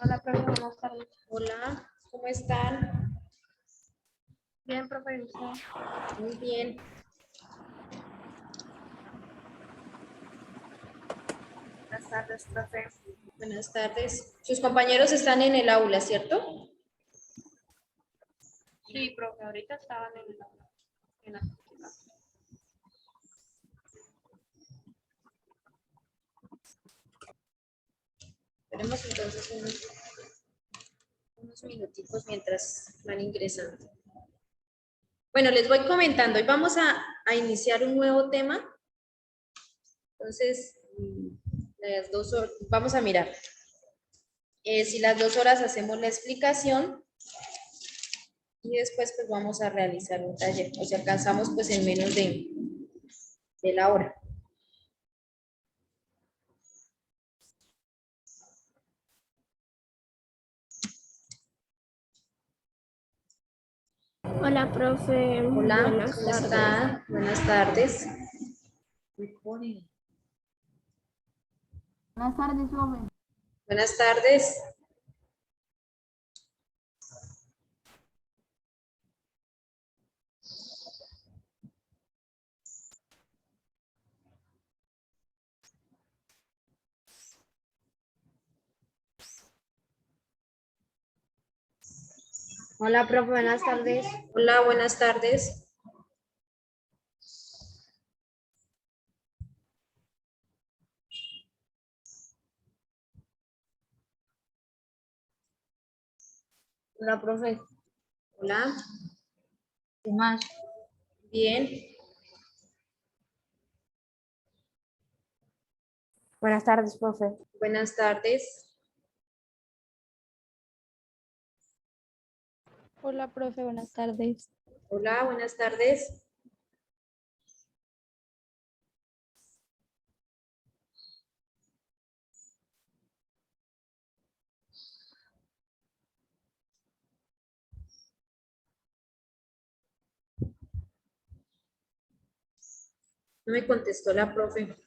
Hola, profe, buenas tardes. Hola, ¿cómo están? Bien, profe, ¿y usted? Muy bien. Buenas tardes, profe. Buenas tardes. Sus compañeros están en el aula, ¿cierto? Sí, profe, ahorita estaban en la Tenemos entonces unos minuticos mientras van ingresando. Bueno, les voy comentando. Hoy vamos a iniciar un nuevo tema. Entonces, las 2 horas, vamos a mirar. Si las 2 horas hacemos la explicación y después pues vamos a realizar un taller. O si alcanzamos pues en menos de la hora. Hola, profe. Hola, Buenas ¿cómo tardes. está? Buenas tardes. Buenas tardes, profe. Buenas tardes. Hola, profe, buenas tardes. Hola, buenas tardes. Hola, profe. Hola, ¿Qué más? bien. Buenas tardes, profe. Buenas tardes. Hola, profe, buenas tardes. Hola, buenas tardes. No me contestó la profe.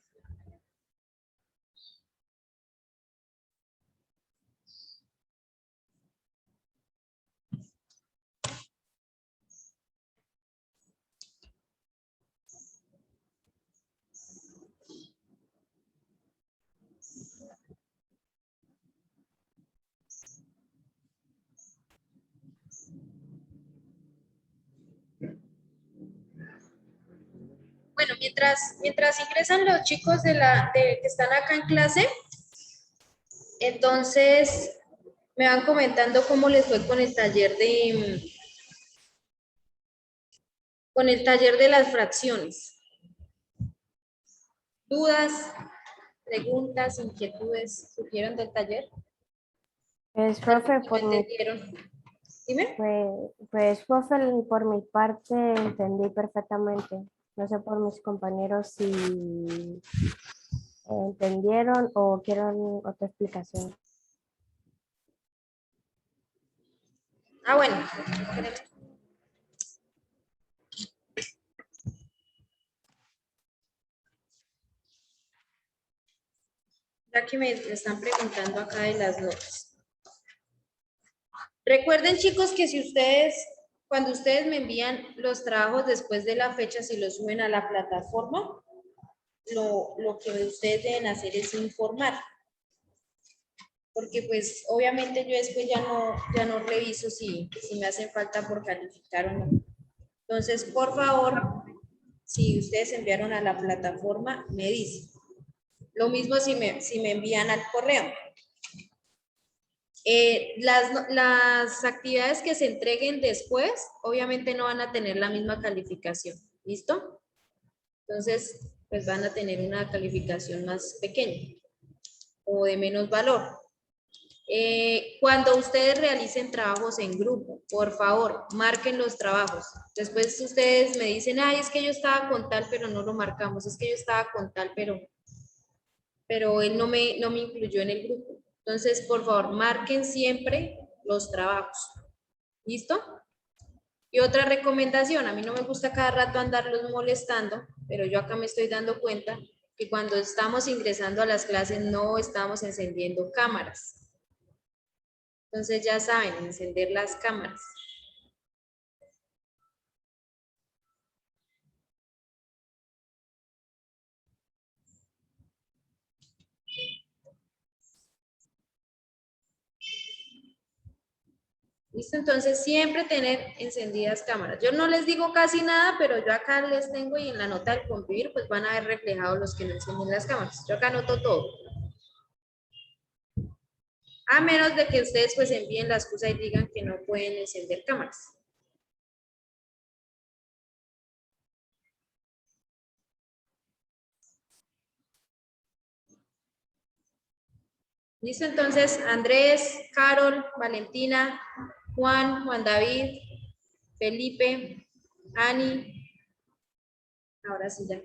Bueno, mientras ingresan los chicos que están acá en clase, entonces me van comentando cómo les fue con el taller de las fracciones. ¿Dudas, preguntas, inquietudes surgieron del taller? Pues, profe, ¿No entendieron? Dime. profe, por mi parte entendí perfectamente. No sé por mis compañeros si entendieron o quieren otra explicación. Ah, bueno. Ya que me están preguntando acá de las notas. Recuerden, chicos, que cuando ustedes me envían los trabajos después de la fecha, si los suben a la plataforma, lo que ustedes deben hacer es informar. Porque pues obviamente yo después ya no reviso si me hacen falta por calificar o no. Entonces, por favor, si ustedes enviaron a la plataforma, me dicen. Lo mismo si me envían al correo. Las actividades que se entreguen después, obviamente no van a tener la misma calificación. ¿Listo? Entonces, pues van a tener una calificación más pequeña o de menos valor. Cuando ustedes realicen trabajos en grupo, por favor, marquen los trabajos. Después ustedes me dicen, ay, es que yo estaba con tal, pero no lo marcamos. Es que yo estaba con tal, pero él no me incluyó en el grupo. Entonces, por favor, marquen siempre los trabajos. ¿Listo? Y otra recomendación, a mí no me gusta cada rato andarlos molestando, pero yo acá me estoy dando cuenta que cuando estamos ingresando a las clases no estamos encendiendo cámaras. Entonces ya saben, encender las cámaras. ¿Listo? Entonces siempre tener encendidas cámaras. Yo no les digo casi nada, pero yo acá les tengo y en la nota del convivir pues van a ver reflejados los que no encienden las cámaras. Yo acá anoto todo. A menos de que ustedes pues envíen la excusa y digan que no pueden encender cámaras. ¿Listo? Entonces, Andrés, Carol, Valentina, Juan, Juan David, Felipe, Ani. Ahora sí ya.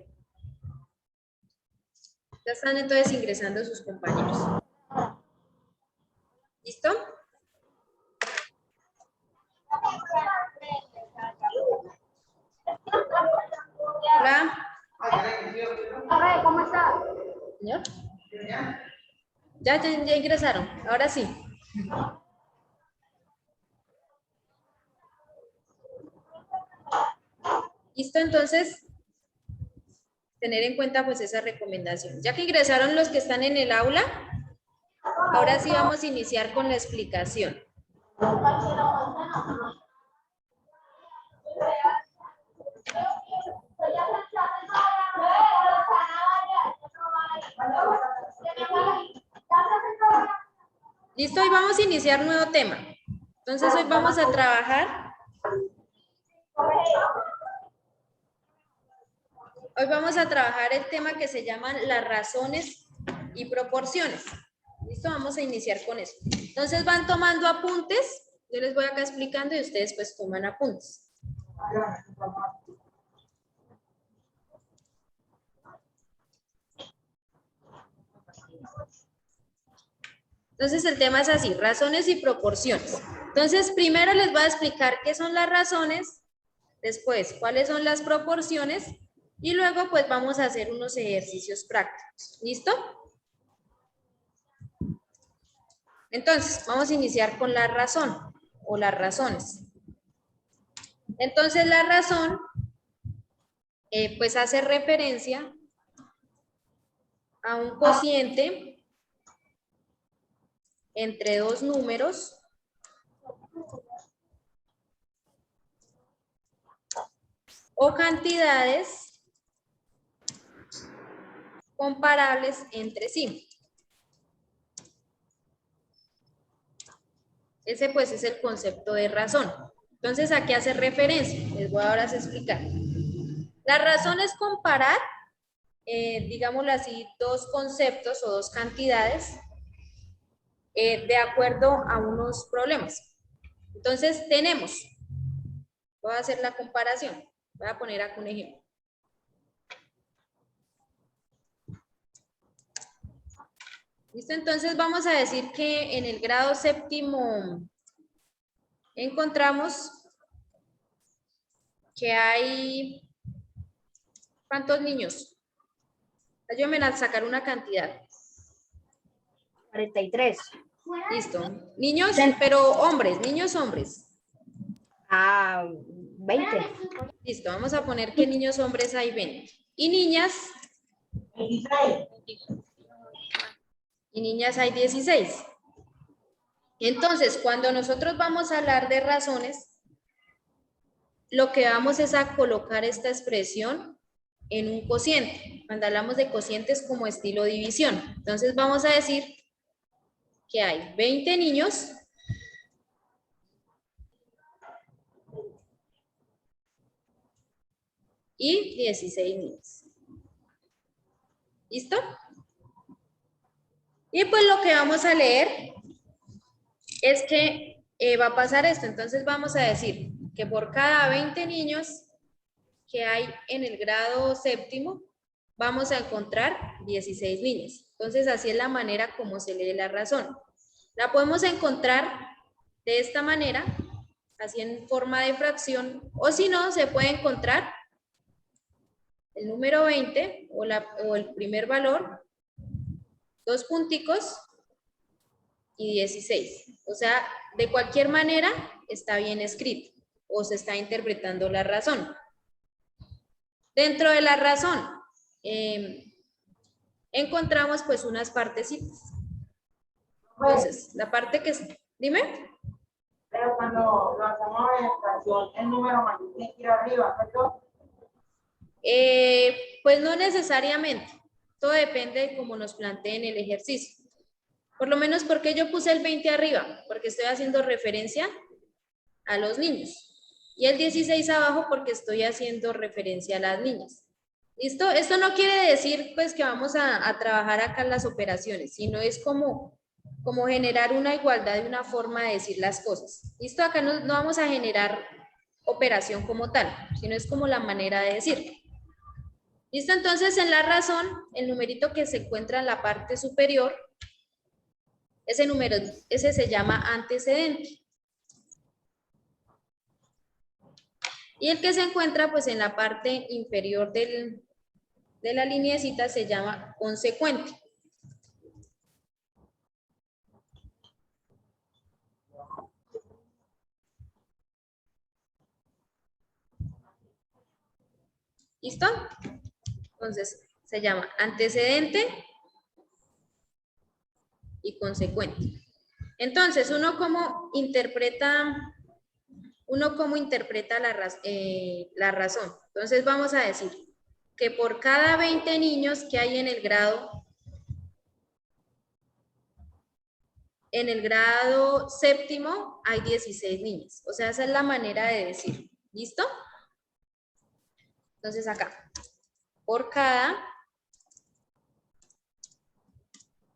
Ya están entonces ingresando sus compañeros. ¿Listo? Hola. ¿Cómo está? ¿Señor? Ya ingresaron. Ahora sí. ¿Listo? Entonces, tener en cuenta pues esa recomendación. Ya que ingresaron los que están en el aula, ahora sí vamos a iniciar con la explicación. Listo, hoy vamos a iniciar nuevo tema. Entonces hoy vamos a trabajar. Hoy vamos a trabajar el tema que se llaman las razones y proporciones. Listo, vamos a iniciar con eso. Entonces van tomando apuntes. Yo les voy acá explicando y ustedes pues toman apuntes. Entonces el tema es así, razones y proporciones. Entonces primero les voy a explicar qué son las razones, después cuáles son las proporciones y luego pues vamos a hacer unos ejercicios prácticos. ¿Listo? Entonces vamos a iniciar con la razón o las razones. Entonces la razón pues hace referencia a un cociente entre dos números o cantidades comparables entre sí. Ese pues es el concepto de razón. Entonces, ¿a qué hace referencia? Les voy ahora a explicar. La razón es comparar, digámoslo así, dos conceptos o dos cantidades de acuerdo a unos problemas. Entonces, tenemos, voy a hacer la comparación. Voy a poner acá un ejemplo. ¿Listo? Entonces vamos a decir que en el grado séptimo encontramos que hay, ¿cuántos niños? Ayúdenme a sacar una cantidad. 43. Listo. Niños, pero hombres, niños hombres. 20. Listo, vamos a poner que niños hombres hay 20. Y niñas. 16. Y niñas hay 16. Entonces, cuando nosotros vamos a hablar de razones, lo que vamos es a colocar esta expresión en un cociente. Cuando hablamos de cocientes como estilo división. Entonces vamos a decir que hay 20 niños y 16 niñas. ¿Listo? Y pues lo que vamos a leer es que va a pasar esto. Entonces vamos a decir que por cada 20 niños que hay en el grado séptimo, vamos a encontrar 16 niñas. Entonces así es la manera como se lee la razón. La podemos encontrar de esta manera, así en forma de fracción, o si no, se puede encontrar el número 20 o el primer valor, dos punticos y 16. O sea, de cualquier manera está bien escrito o se está interpretando la razón. Dentro de la razón encontramos pues unas partecitas. Entonces, la parte que es... Dime. Pero cuando lo hacemos en estación, el número más tiene que ir arriba, ¿cierto? Pues no necesariamente. Todo depende de cómo nos planteen el ejercicio. Por lo menos porque yo puse el 20 arriba, porque estoy haciendo referencia a los niños. Y el 16 abajo porque estoy haciendo referencia a las niñas. ¿Listo? Esto no quiere decir pues que vamos a trabajar acá en las operaciones, sino es como generar una igualdad de una forma de decir las cosas. ¿Listo? Acá no vamos a generar operación como tal, sino es como la manera de decir. ¿Listo? Entonces en la razón, el numerito que se encuentra en la parte superior, ese número, ese se llama antecedente. Y el que se encuentra pues en la parte inferior de la lineecita se llama consecuente. ¿Listo? Entonces se llama antecedente y consecuente. Entonces, uno cómo interpreta la razón. Entonces vamos a decir que por cada 20 niños que hay en el grado séptimo hay 16 niñas. O sea, esa es la manera de decir. ¿Listo? Entonces acá, por cada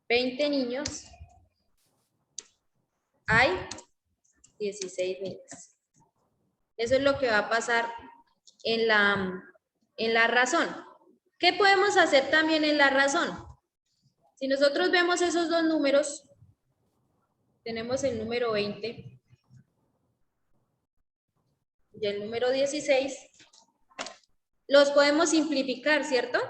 20 niños hay 16 niñas. Eso es lo que va a pasar en la razón. ¿Qué podemos hacer también en la razón? Si nosotros vemos esos dos números, tenemos el número 20 y el número 16, los podemos simplificar, ¿cierto?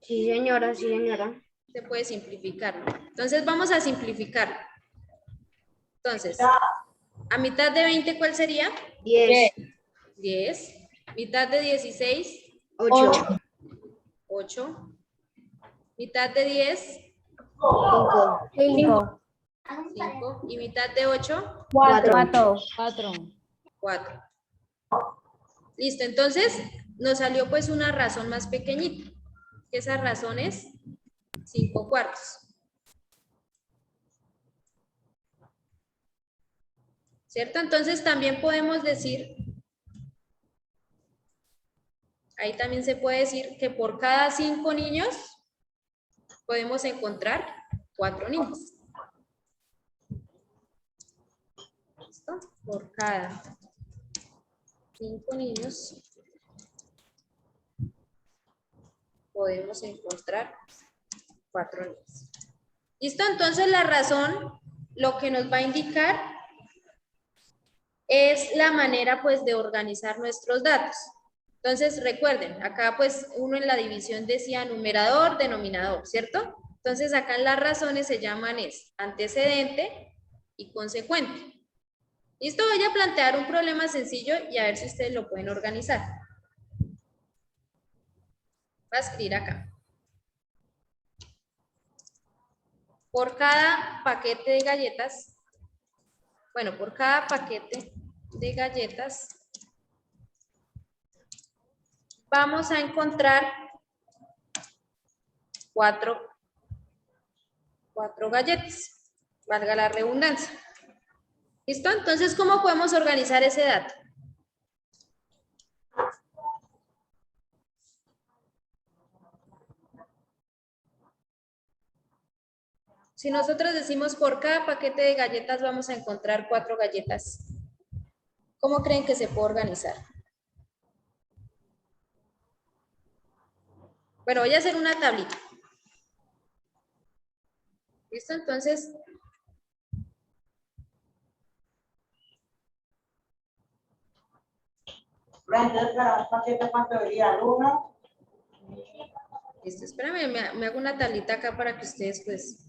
Sí, señora, sí, señora. Se puede simplificar, ¿no? Entonces vamos a simplificar. Entonces, a mitad de 20, ¿cuál sería? 10, 10. Mitad de 16, 8, 8. Mitad de 10, 5, 5, 5. Y mitad de 8, 4. 4. Listo, entonces nos salió pues una razón más pequeñita. Esa razón es 5 cuartos. ¿Cierto? Entonces también podemos decir, ahí también se puede decir que por cada 5 niños podemos encontrar 4 niños. ¿Listo? Por cada 5 niños podemos encontrar 4 niños. ¿Listo? Entonces la razón lo que nos va a indicar es la manera pues de organizar nuestros datos. Entonces recuerden, acá pues uno en la división decía numerador, denominador, ¿cierto? Entonces acá en las razones se llaman antecedente y consecuente. ¿Listo? Voy a plantear un problema sencillo y a ver si ustedes lo pueden organizar. Voy a escribir acá. Por cada paquete de galletas, bueno, por cada paquete de galletas vamos a encontrar 4 galletas, valga la redundancia. ¿Listo? Entonces, ¿cómo podemos organizar ese dato? Si nosotros decimos por cada paquete de galletas vamos a encontrar 4 galletas, ¿cómo creen que se puede organizar? Bueno, voy a hacer una tablita. ¿Listo? Entonces, Entonces, para un paquete, ¿cuánto diría? ¿El 1? Listo, espérame, me hago una tablita acá para que ustedes pues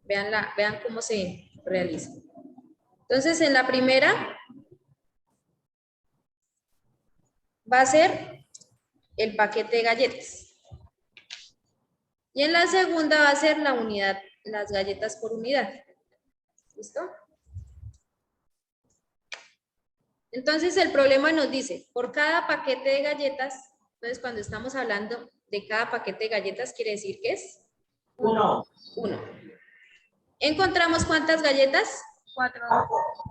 vean cómo se realiza. Entonces, en la primera va a ser el paquete de galletas. Y en la segunda va a ser la unidad, las galletas por unidad. ¿Listo? Entonces el problema nos dice, por cada paquete de galletas, entonces cuando estamos hablando de cada paquete de galletas, quiere decir que es 1. 1. ¿Encontramos cuántas galletas? 4.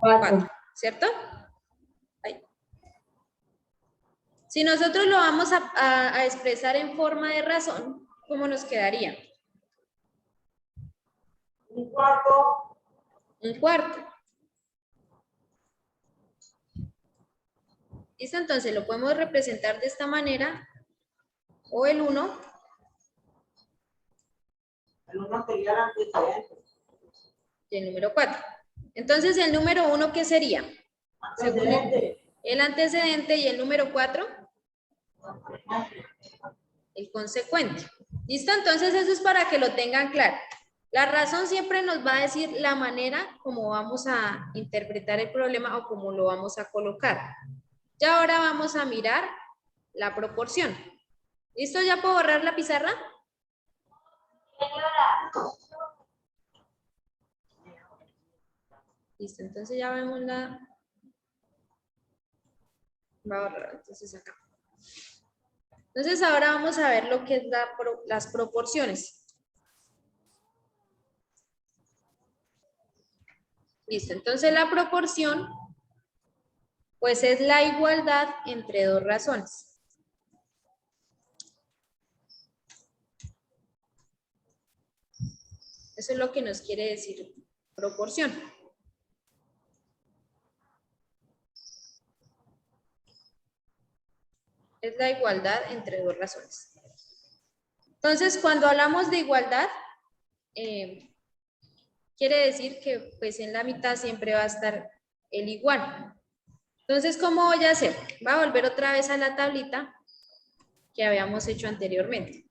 4, ¿cierto? Ahí. Si nosotros lo vamos a expresar en forma de razón, ¿cómo nos quedaría? 1/4. 1/4. ¿Listo? Entonces lo podemos representar de esta manera, o el 1. El 1 sería el antecedente. Y el número 4. Entonces, el número 1, ¿qué sería? Según el antecedente, y el número 4, el consecuente. ¿Listo? Entonces, eso es para que lo tengan claro. La razón siempre nos va a decir la manera como vamos a interpretar el problema o cómo lo vamos a colocar. Y ahora vamos a mirar la proporción. ¿Listo? ¿Ya puedo borrar la pizarra? Listo, entonces ya vemos la... Va a borrar, entonces acá. Entonces ahora vamos a ver lo que es las proporciones. Listo, entonces la proporción pues es la igualdad entre dos razones. Eso es lo que nos quiere decir proporción. Es la igualdad entre dos razones. Entonces, cuando hablamos de igualdad, quiere decir que pues en la mitad siempre va a estar el igual. Entonces, ¿cómo voy a hacer? Voy a volver otra vez a la tablita que habíamos hecho anteriormente.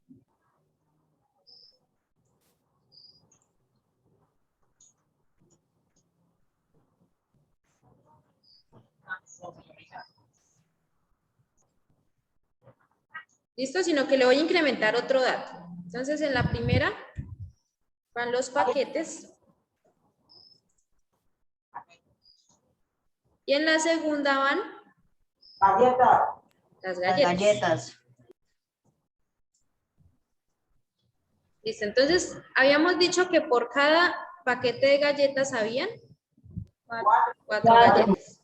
¿Listo? Sino que le voy a incrementar otro dato. Entonces, en la primera van los paquetes. Y en la segunda van Galletas. las Las galletas. galletas. Listo, entonces habíamos dicho que por cada paquete de galletas habían 4 galletas.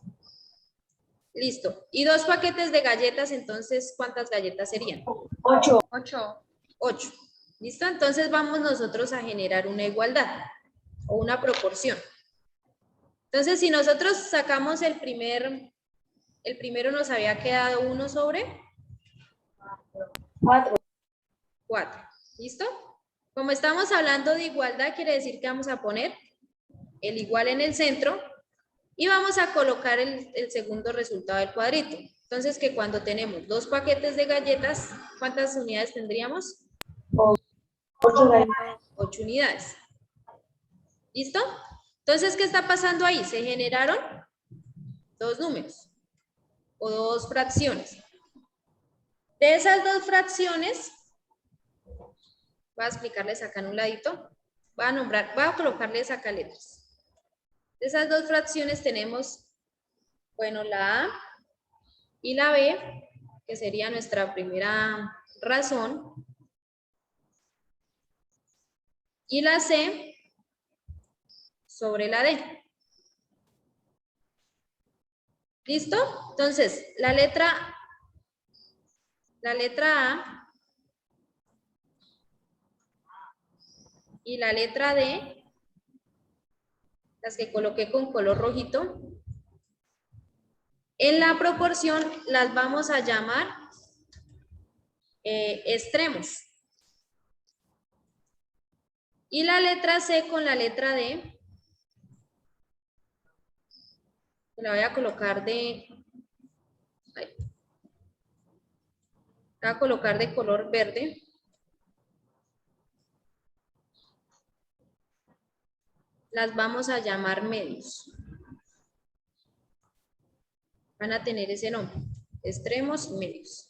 Listo. Y 2 paquetes de galletas, entonces, ¿cuántas galletas serían? 8. 8. ¿Listo? Entonces vamos nosotros a generar una igualdad o una proporción. Entonces, si nosotros sacamos el primero nos había quedado 1 sobre 4. ¿Listo? Como estamos hablando de igualdad, quiere decir que vamos a poner el igual en el centro y vamos a colocar el segundo resultado del cuadrito. Entonces, que cuando tenemos 2 paquetes de galletas, ¿cuántas unidades tendríamos? 8 unidades. ¿Listo? Entonces, ¿qué está pasando ahí? Se generaron 2 números o 2 fracciones. De esas 2 fracciones, voy a explicarles acá en un ladito, voy a colocarles acá letras. De esas 2 fracciones tenemos, bueno, la A y la B, que sería nuestra primera razón, y la C sobre la D. ¿Listo? Entonces, la letra A y la letra D, las que coloqué con color rojito, en la proporción las vamos a llamar extremos. Y la letra C con la letra D, la voy a colocar de color verde. las vamos a llamar medios. Van a tener ese nombre, extremos y medios.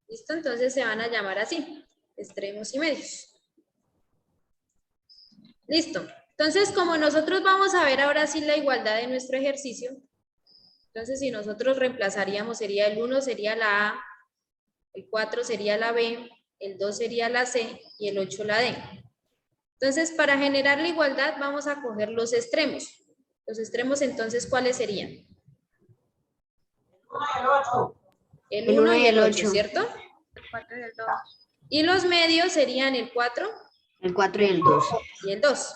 ¿Listo? Entonces se van a llamar así, extremos y medios. Listo. Entonces, como nosotros vamos a ver ahora sí la igualdad de nuestro ejercicio, entonces si nosotros reemplazaríamos, sería el 1 sería la A, el 4 sería la B, el 2 sería la C y el 8 la D. Entonces, para generar la igualdad vamos a coger los extremos. Los extremos, entonces, ¿cuáles serían? El 1 y el 8, ¿cierto? El 4 y el 2. Y los medios serían el 4 El 4 y el 2. y el 2.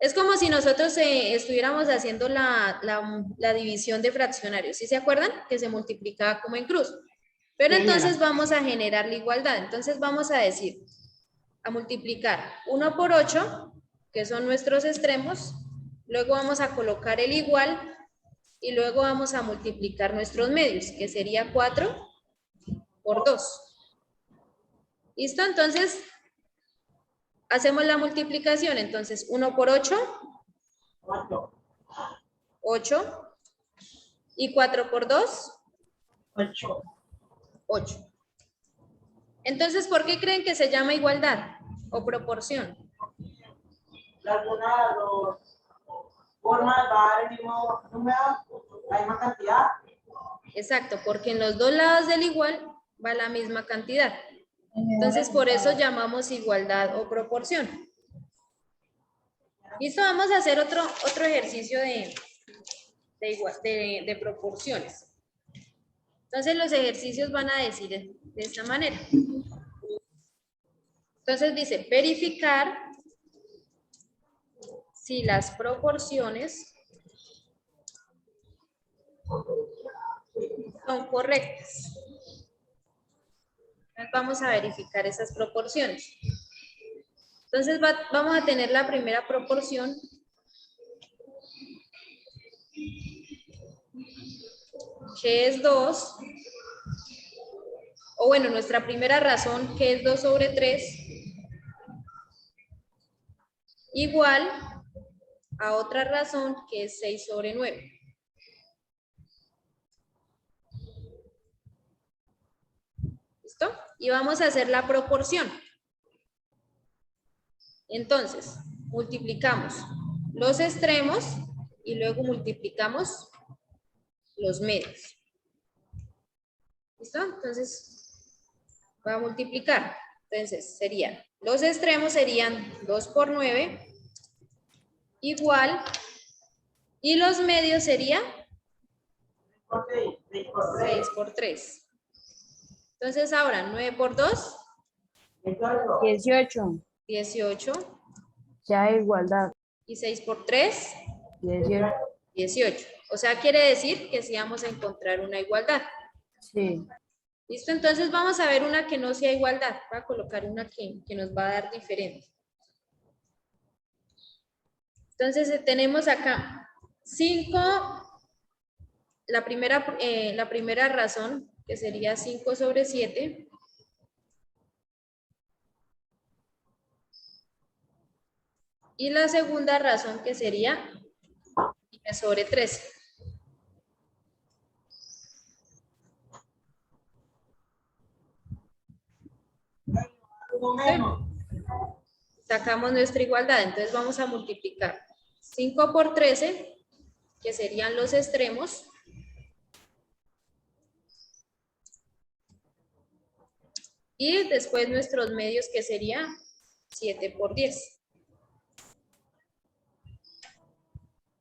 Es como si nosotros estuviéramos haciendo la división de fraccionarios. ¿Sí se acuerdan? Que se multiplicaba como en cruz. Pero Sí, entonces señora. vamos a generar la igualdad. Entonces vamos a decir, a multiplicar 1 por 8, que son nuestros extremos. Luego vamos a colocar el igual y luego vamos a multiplicar nuestros medios, que sería 4 por 2. ¿Listo? Entonces, hacemos la multiplicación. Entonces, 1 por 8, 8. Y 4 por 2, 8. Entonces, ¿por qué creen que se llama igualdad o proporción? Algunas dos formas va a dar el mismo número, la misma cantidad. Exacto, porque en los dos lados del igual va la misma cantidad. Entonces, por eso llamamos igualdad o proporción. Listo, vamos a hacer otro ejercicio de proporciones. Entonces, los ejercicios van a decir de esta manera. Entonces, dice, verificar si las proporciones son correctas. Entonces, vamos a verificar esas proporciones. Entonces vamos a tener la primera proporción, que es 2, o bueno, nuestra primera razón, que es 2 sobre 3, igual a otra razón, que es 6 sobre 9. ¿Listo? Y vamos a hacer la proporción. Entonces, multiplicamos los extremos y luego multiplicamos los medios. ¿Listo? Entonces, voy a multiplicar. Entonces, los extremos serían 2 por 9, igual, y los medios serían 6 por 3. Entonces, ahora, 9 por 2, 18. 18. Ya hay igualdad. Y 6 por 3, 18. 18. O sea, quiere decir que sí vamos a encontrar una igualdad. Sí. ¿Listo? Entonces vamos a ver una que no sea igualdad. Voy a colocar una que nos va a dar diferente. Entonces tenemos acá 5. La primera razón, que sería 5 sobre 7. Y la segunda razón, que sería 9 sobre 13. Sacamos nuestra igualdad, entonces vamos a multiplicar 5 por 13, que serían los extremos, y después nuestros medios, que sería 7 por 10.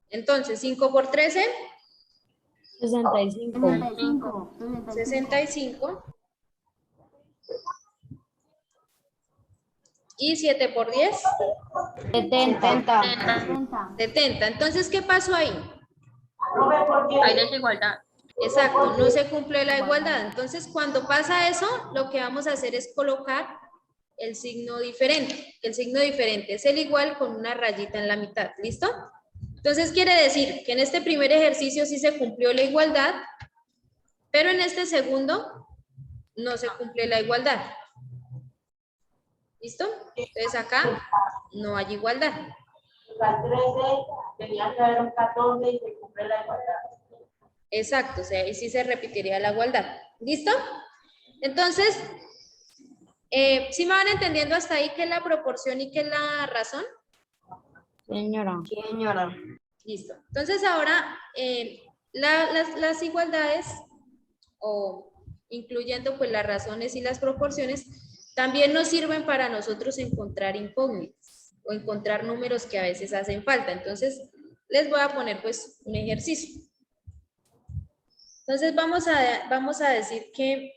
Entonces, 5 por 13, 65. 65. Y 7 por 10, 70. 70. Entonces, ¿qué pasó ahí? Hay desigualdad. Exacto, no se cumple la igualdad. Entonces, cuando pasa eso, lo que vamos a hacer es colocar el signo diferente. El signo diferente es el igual con una rayita en la mitad. ¿Listo? Entonces, quiere decir que en este primer ejercicio sí se cumplió la igualdad, Pero en este segundo no se cumple la igualdad. ¿Listo? Entonces acá no hay igualdad. O sea, 13 tenía que haber un 14 y se cumple la igualdad. Exacto, o sea, ahí sí se repetiría la igualdad. ¿Listo? Entonces, ¿sí me van entendiendo hasta ahí qué es la proporción y qué es la razón? Señora. Señora. Listo. Entonces ahora, las igualdades, o incluyendo pues las razones y las proporciones, también nos sirven para nosotros encontrar incógnitas o encontrar números que a veces hacen falta. Entonces, les voy a poner pues un ejercicio. Entonces vamos a decir que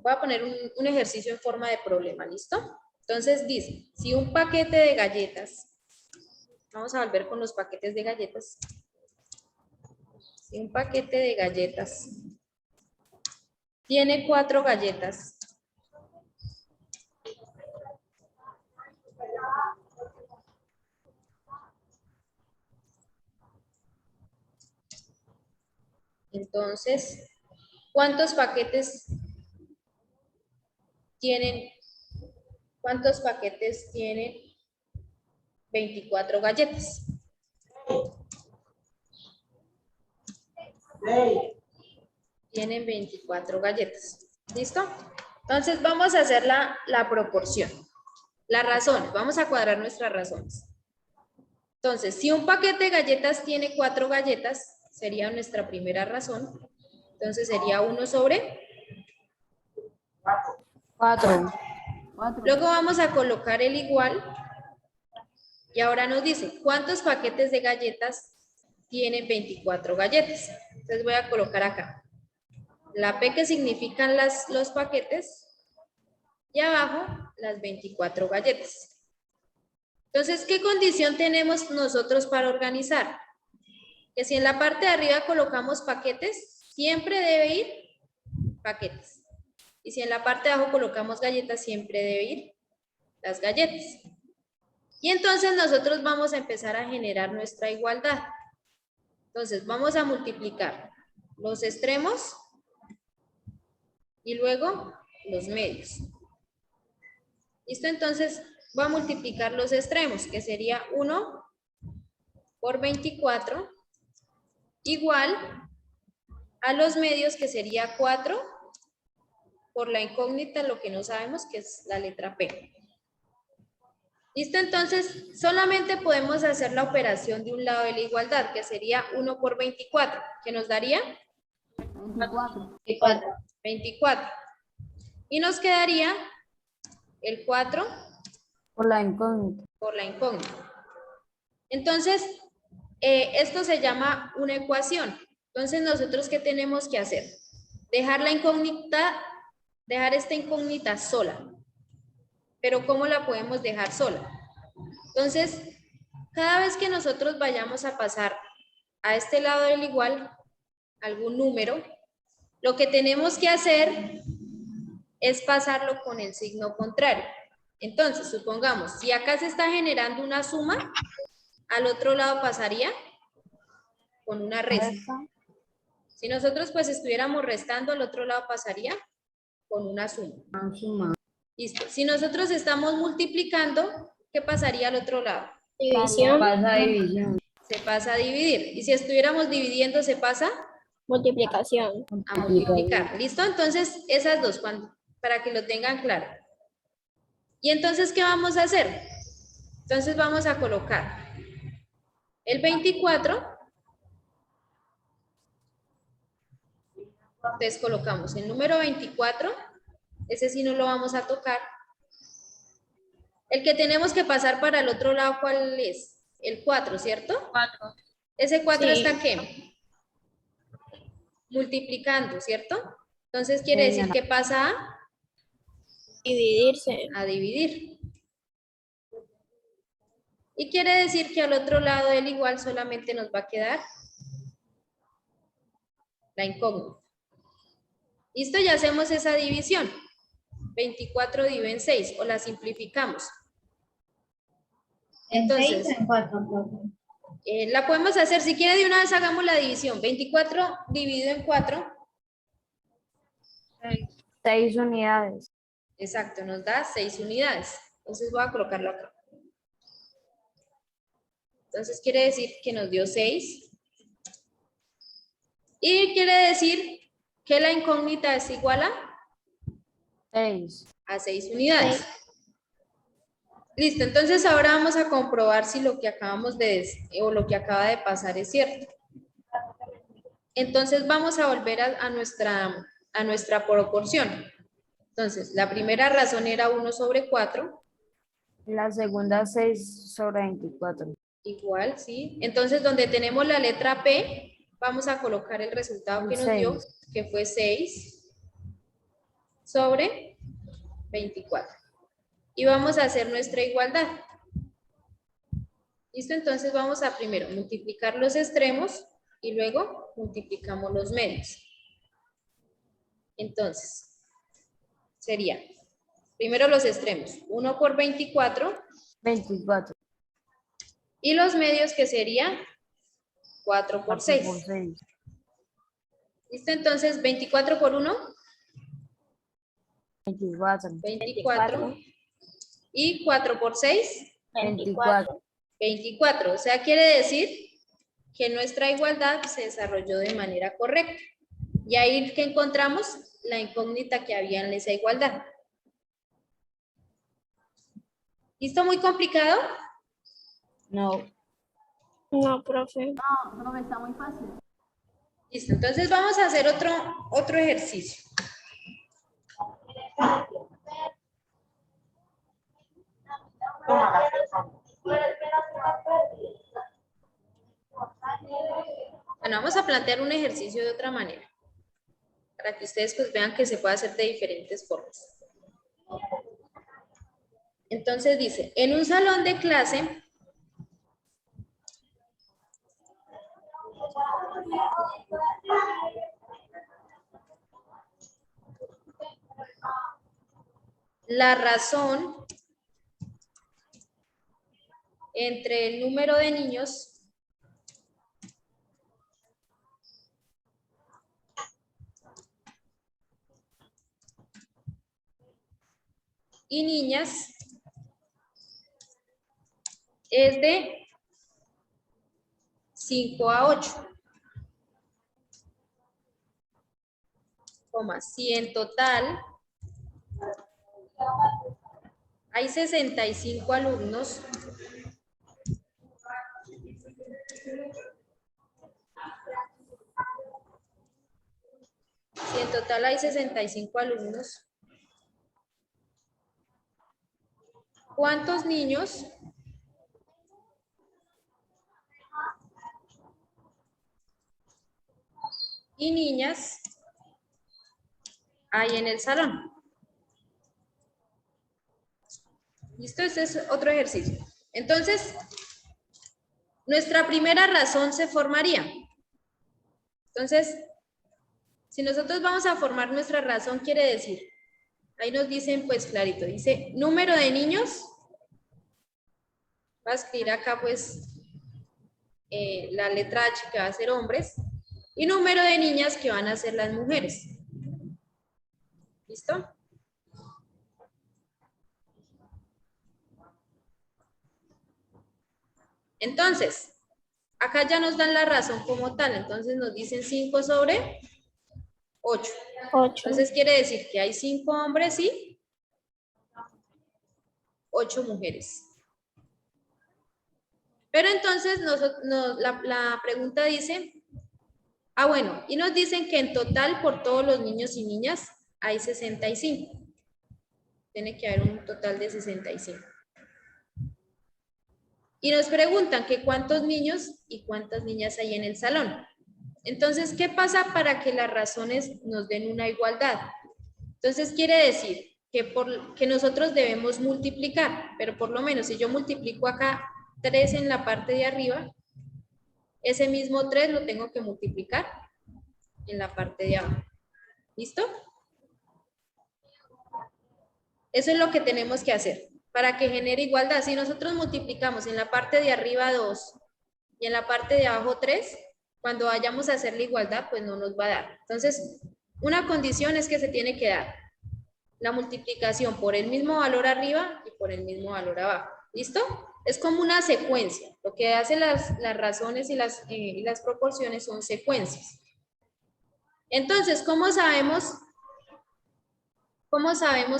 voy a poner un ejercicio en forma de problema, ¿listo? Entonces dice, si un paquete de galletas, vamos a volver con los paquetes de galletas. Si un paquete de galletas tiene 4 galletas, entonces, ¿cuántos paquetes tienen 24 galletas? 6. Tienen 24 galletas. ¿Listo? Entonces vamos a hacer la proporción. La razón, vamos a cuadrar nuestras razones. Entonces, si un paquete de galletas tiene 4 galletas, sería nuestra primera razón. Entonces sería 1 sobre. 4. Luego vamos a colocar el igual. Y ahora nos dice, ¿cuántos paquetes de galletas tienen 24 galletas? Entonces voy a colocar acá la P que significan los paquetes y abajo las 24 galletas. Entonces, ¿qué condición tenemos nosotros para organizar? Que si en la parte de arriba colocamos paquetes, siempre debe ir paquetes. Y si en la parte de abajo colocamos galletas, siempre debe ir las galletas. Y entonces nosotros vamos a empezar a generar nuestra igualdad. Entonces vamos a multiplicar los extremos y luego los medios. ¿Listo? Entonces voy a multiplicar los extremos, que sería 1 por 24, igual a los medios, que sería 4 por la incógnita, lo que no sabemos, que es la letra P. ¿Listo? Entonces, solamente podemos hacer la operación de un lado de la igualdad, que sería 1 por 24, que nos daría 24. Y nos quedaría el 4 Por la incógnita. por la incógnita. Entonces, esto se llama una ecuación. Entonces, ¿nosotros qué tenemos que hacer? Dejar esta incógnita sola. Pero ¿cómo la podemos dejar sola? Entonces, cada vez que nosotros vayamos a pasar a este lado del igual algún número, lo que tenemos que hacer es pasarlo con el signo contrario. Entonces, supongamos, si acá se está generando una suma, al otro lado pasaría con una resta. Si nosotros pues estuviéramos restando, al otro lado pasaría con una suma. Listo. Si nosotros estamos multiplicando, ¿qué pasaría al otro lado? División. Pasa división. Se pasa a dividir. Y si estuviéramos dividiendo, se pasa Multiplicación. a multiplicar. ¿Listo? Entonces, esas dos, para que lo tengan claro. ¿Y entonces qué vamos a hacer? Entonces vamos a colocar el 24. Entonces colocamos el número 24. Ese sí no lo vamos a tocar. El que tenemos que pasar para el otro lado, ¿cuál es? El 4, ¿cierto? 4. Ese 4 Sí. está ¿qué? Multiplicando, ¿cierto? Entonces quiere decir que pasa Dividirse. a dividir. Y quiere decir que al otro lado del igual solamente nos va a quedar la incógnita. ¿Listo? Ya hacemos esa división. 24 divide en 6, o la simplificamos. Entonces, la podemos hacer, si quiere de una vez hagamos la división. 24 dividido en 4 6 unidades. Exacto, nos da 6 unidades. Entonces voy a colocarlo acá. Entonces quiere decir que nos dio 6. Y quiere decir que la incógnita es igual 6. a 6 unidades. Listo, entonces ahora vamos a comprobar si lo que acabamos o lo que acaba de pasar es cierto. Entonces vamos a volver a nuestra proporción. Entonces, la primera razón era 1/4. La segunda 6/24. Igual, ¿sí? Entonces, donde tenemos la letra P, vamos a colocar el resultado que nos dio, que fue 6/24. Y vamos a hacer nuestra igualdad. ¿Listo? Entonces vamos a primero multiplicar los extremos y luego multiplicamos los medios. Entonces, sería primero los extremos, 1 por 24. 24. Y los medios que sería 4 por 6. 4 por 6. ¿Listo? Entonces, 24 por 1. 24. 24. Y 4 por 6. 24. 24. O sea, quiere decir que nuestra igualdad se desarrolló de manera correcta. Y ahí que encontramos la incógnita que había en esa igualdad. ¿Listo? ¿Muy complicado? No. No, profe. No, está muy fácil. Listo. Entonces vamos a hacer otro ejercicio. Bueno, vamos a plantear un ejercicio de otra manera, para que ustedes pues vean que se puede hacer de diferentes formas. Entonces dice, en un salón de clase, la razón entre el número de niños y niñas es de 5/8. Si en total hay 65 alumnos, ¿cuántos niños y niñas hay en el salón? ¿Listo? Este es otro ejercicio. Entonces, nuestra primera razón se formaría. Entonces, si nosotros vamos a formar nuestra razón, quiere decir, ahí nos dicen pues clarito, dice número de niños, va a escribir acá pues la letra H que va a ser hombres, y número de niñas que van a ser las mujeres. ¿Listo? Entonces, acá ya nos dan la razón como tal, entonces nos dicen 5/8. Entonces quiere decir que hay 5 hombres y 8 mujeres. Pero entonces la pregunta dice, bueno, y nos dicen que en total por todos los niños y niñas hay 65. Tiene que haber un total de 65. Y nos preguntan que cuántos niños y cuántas niñas hay en el salón. Entonces, ¿qué pasa para que las razones nos den una igualdad? Entonces, quiere decir que nosotros debemos multiplicar, pero por lo menos si yo multiplico acá 3 en la parte de arriba, ese mismo 3 lo tengo que multiplicar en la parte de abajo. ¿Listo? Eso es lo que tenemos que hacer para que genere igualdad. Si nosotros multiplicamos en la parte de arriba 2 y en la parte de abajo 3, cuando vayamos a hacer la igualdad, pues no nos va a dar. Entonces, una condición es que se tiene que dar la multiplicación por el mismo valor arriba y por el mismo valor abajo. ¿Listo? Es como una secuencia. Lo que hacen las razones y las proporciones son secuencias. Entonces, ¿cómo sabemos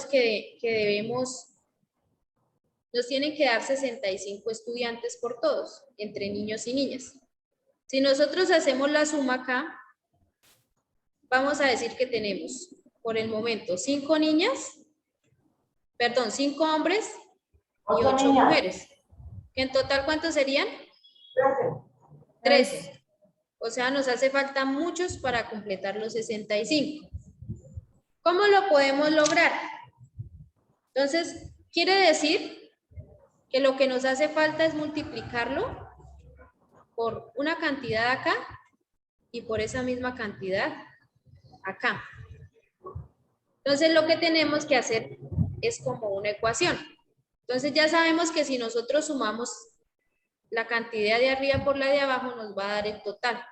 que debemos, nos tienen que dar 65 estudiantes por todos, entre niños y niñas? Si nosotros hacemos la suma acá, vamos a decir que tenemos, por el momento, 5 hombres y 8 niñas. mujeres. En total, ¿cuántos serían? 13. 13. O sea, nos hace falta muchos para completar los 65. ¿Cómo lo podemos lograr? Entonces, quiere decir que lo que nos hace falta es multiplicarlo por una cantidad acá y por esa misma cantidad acá. Entonces, lo que tenemos que hacer es como una ecuación. Entonces, ya sabemos que si nosotros sumamos la cantidad de arriba por la de abajo, nos va a dar el total.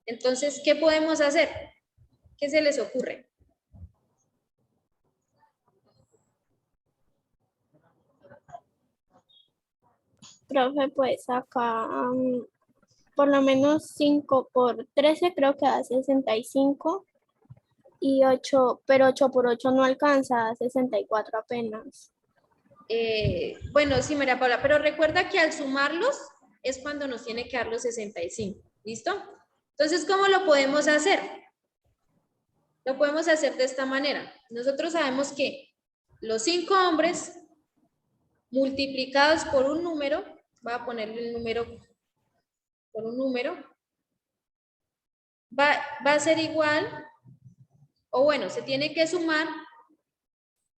Entonces, ¿qué podemos hacer? ¿Qué se les ocurre? Profe, pues acá por lo menos 5 por 13 creo que da 65 y 8, pero 8 por 8 no alcanza, da 64 apenas. Bueno, sí, María Paula, pero recuerda que al sumarlos es cuando nos tiene que dar los 65. ¿Listo? Entonces, ¿cómo lo podemos hacer? Lo podemos hacer de esta manera. Nosotros sabemos que los 5 hombres multiplicados por un número, voy a ponerle el número por un número, va a ser igual, o bueno, se tiene que sumar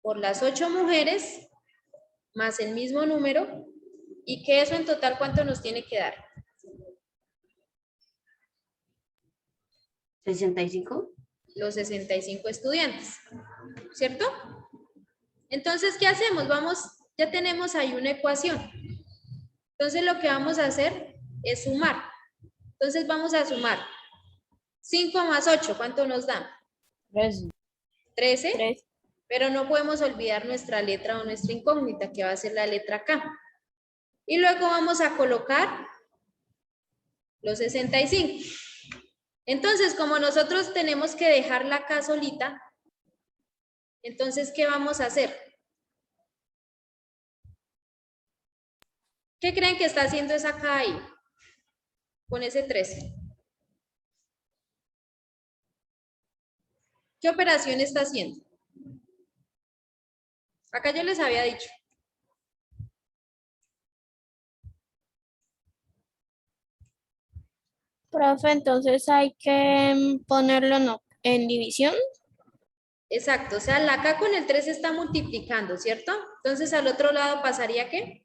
por las 8 mujeres más el mismo número, y que eso en total, ¿cuánto nos tiene que dar? 65. Los 65 estudiantes, ¿cierto? Entonces, ¿qué hacemos? Ya tenemos ahí una ecuación. Entonces, lo que vamos a hacer es sumar. Entonces, vamos a sumar 5 más 8, ¿cuánto nos da? 13. 13. 3. Pero no podemos olvidar nuestra letra o nuestra incógnita, que va a ser la letra K. Y luego vamos a colocar los 65. Entonces, como nosotros tenemos que dejar la K solita, entonces, ¿qué vamos a hacer? ¿Qué creen que está haciendo esa K ahí? Con ese 13. ¿Qué operación está haciendo? Acá yo les había dicho. Profe, entonces hay que ponerlo en división. Exacto, o sea, la K con el 3 está multiplicando, ¿cierto? Entonces, al otro lado pasaría, ¿qué?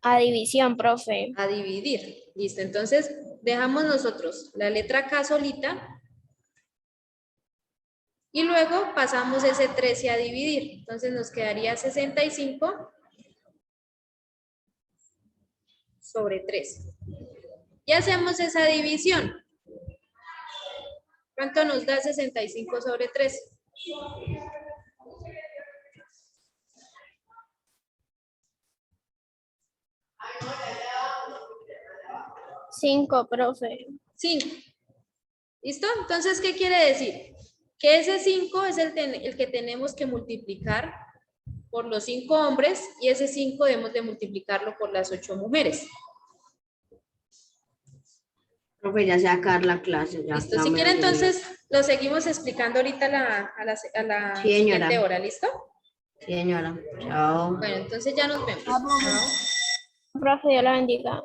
A división, profe. A dividir. Listo, entonces dejamos nosotros la letra K solita y luego pasamos ese 13 a dividir. Entonces nos quedaría 65 sobre 3. Y hacemos esa división. ¿Cuánto nos da 65 sobre 3? Cinco, profe. 5. ¿Listo? Entonces, ¿qué quiere decir? Que ese 5 es el que tenemos que multiplicar por los 5 hombres y ese 5 debemos de multiplicarlo por las 8 mujeres. Profe, ya se va a acabar la clase. Ya Listo, está si quiere medio entonces lo seguimos explicando ahorita a la Sí, señora. siguiente hora, ¿listo? Sí, señora. Chao. Bueno, entonces ya nos vemos. Profe, Dios la bendiga.